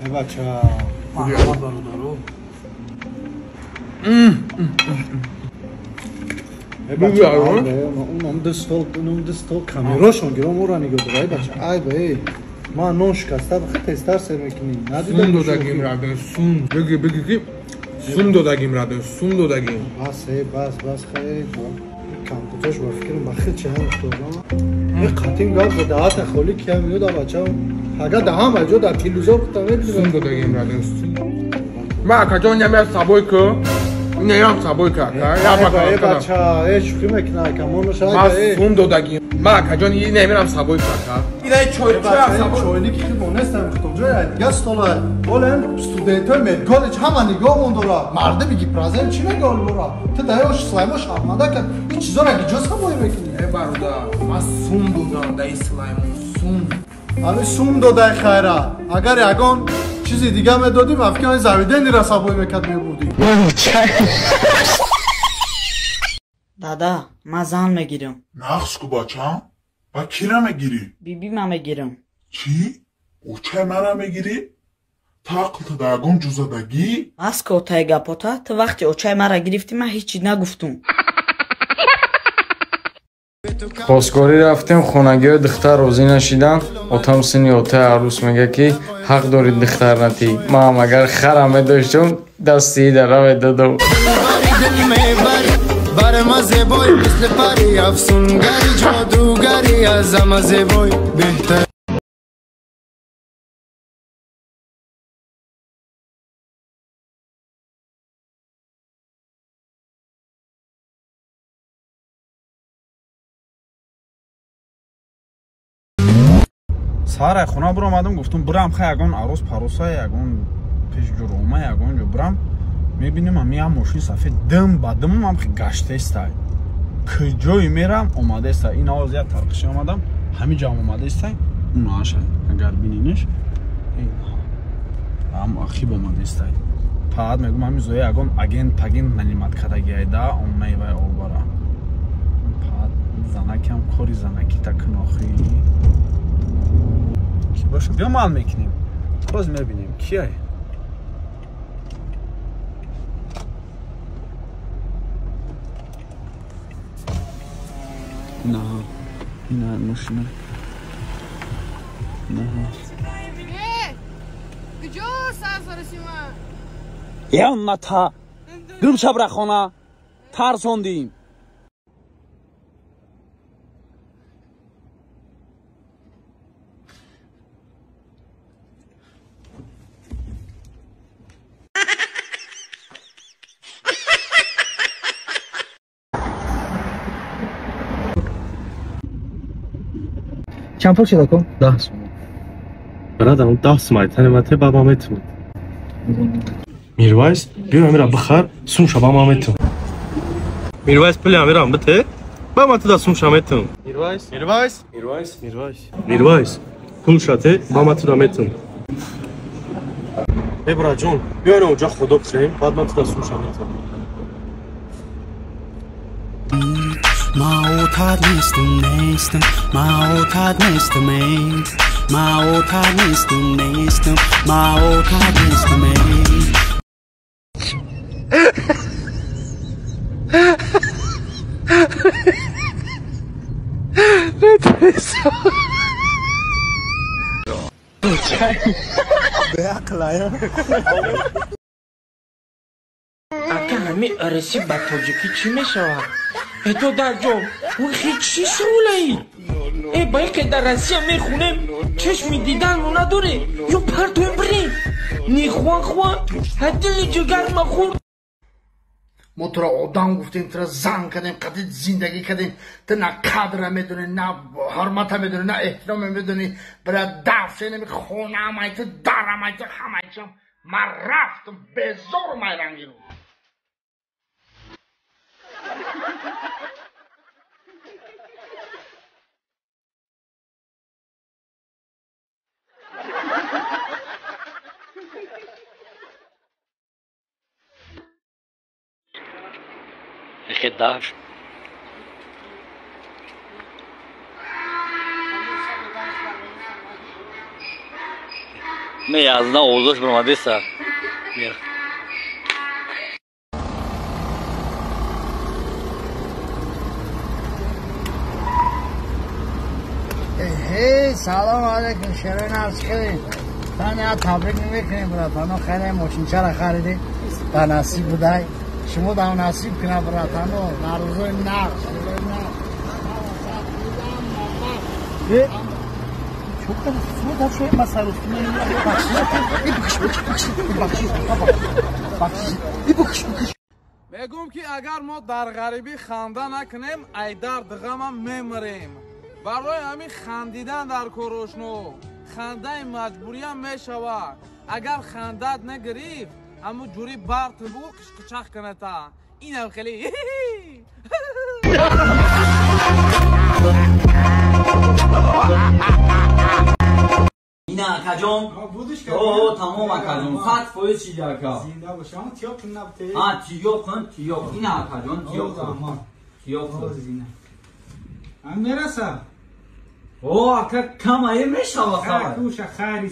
بچه محمد برادرو بچه اونم دستال کامیراشون گیرم او را نگاه دارای بچه ای بایی ما نون شکسته بخی تستر سر میکنیم سون دادگیم رده سون بگی سون دادگیم رده سون دادگیم بس خیلی کم کتاش با فکرم بخی چه هم اختوزم یک قطیم گاه با دهات خولی که هم یودا بچه اگر ده هم اجا در کیلوزا بودم سون دادگیم رده سون ما اکا جان نمیر سابوی که نیام سابوی که ای بچه ای شوخی میکنه کمونو شاید ما سون دادگیم ما اکا جان نمیرم سابوی که اینه چویلی که خیلی بونستم خطاب جای دیگه استاله بولن ستودنت های مدگالج همه نگاه موندورا مرده بگی پرازن چی نگاه بورا تو دایوش سلایموش آمده که این چیزا را گیجاز هم باید میکنی ای برادر ما سون دادم دای سلایمون سون همه سون داده خیره اگر یکان چیزی دیگه میدادیم افکان زویده نیره سابوی میکد میبودی دادا من زن میگیرم نقص کو بچم با کی را میگیری؟ بیبی من میگیرم چی؟ او چه مرا میگیری؟ تاقل تا داگون جوزدگی؟ از که اوتای گپاتا تو وقتی اوچای مرا گرفتی من هیچی نگفتم خواستگاری رفتیم خونگی های دختر روزی نشیدن اتام سینی اوتای عروس میگه که حق دارید دختر نتی ما هم اگر خرمه داشتم دستی در رو دادم بر مزه بای مثل پری افسونگری جادوگری از مزه بای بهتر سارا خونه برام آمدم گفتم برام خیلی یگان عروس پروسای یگان پیش جرومه یگان جو برام میبینیم همی هم ماشین سفید دم با دم هم خیلی گشته استای کجایی میرم اومده استای این آواز یک ترقشی آمدم همین جا اومده استای اون آشه اگر بینینش این هم آخیب اومده استای پاید میگم همی زوی یگان اگین پگین منیمت کدگی ایده اون میوه اوبارا پاید زنک هم کاری زنکی تکناخی کی باشه بیا مال میکنیم باز میبینیم کیه نه این ماشینه نه کجاست سرسیم یا نتا گم شبر خونه ترسوندیم چند پول شده کن؟ 10 سوم برادرم 10 سوم تنمته بابا میتون میروایس بیا میرم بخر سوم شبا مامتون میروایس پلی میرم بته بابا تو دستم شامتون میروایس پول شاته بابا تو دامتون ابرا جون بیا اونجا خدا بخیر بعد من تو دستم شامتون معتاد نیستم معتاد نیستم معتاد نیستم معتاد نیستم اگه همین عرصی با توجیکی چی میشود؟ تو در جام اون خیلی چی شوله ای؟ باید که در رسیه میخونم چشمی دیدن رو نداره یا پرتویم بریم نیخوان هدل جگر مخورد ما تو را آدم گفتیم تو را زن کردیم قدید زندگی کردیم تو نه قدر میدونی نه حرمت میدونی نه احترام میدونی برای دفشه نمی خونه همه تو در همه تو همه چم من رفتم بزار میرنگی رو داشت می از نه اوضاش برماده سر بیر هی سلام علیکم شیرین عرض کردیم تانیا تبریک میکنیم براتانو خیلی ماشین چرا خریدی در نصیب بودای شما در نصیب کنه براتانو نروزوی نقش çok da suda şey masal üstüne bakış. میگم که اگر ما در غریبی خنده نکنیم ای در دغم میمریم برای همین خندیدن در کوروشنو خنده مجبوری هم میشود اگر خندت نگرفت اما جوری بارت بگو قشقچق کنه تا اینم خیلی این اکاجون تو تمام اکاجون 100% چیزا که زنده باشه اما تیاپ کن نبته تیاپ این اکاجون تیاپ هم میرسه او اکا کم ای میشه خیلی خوشه خیلی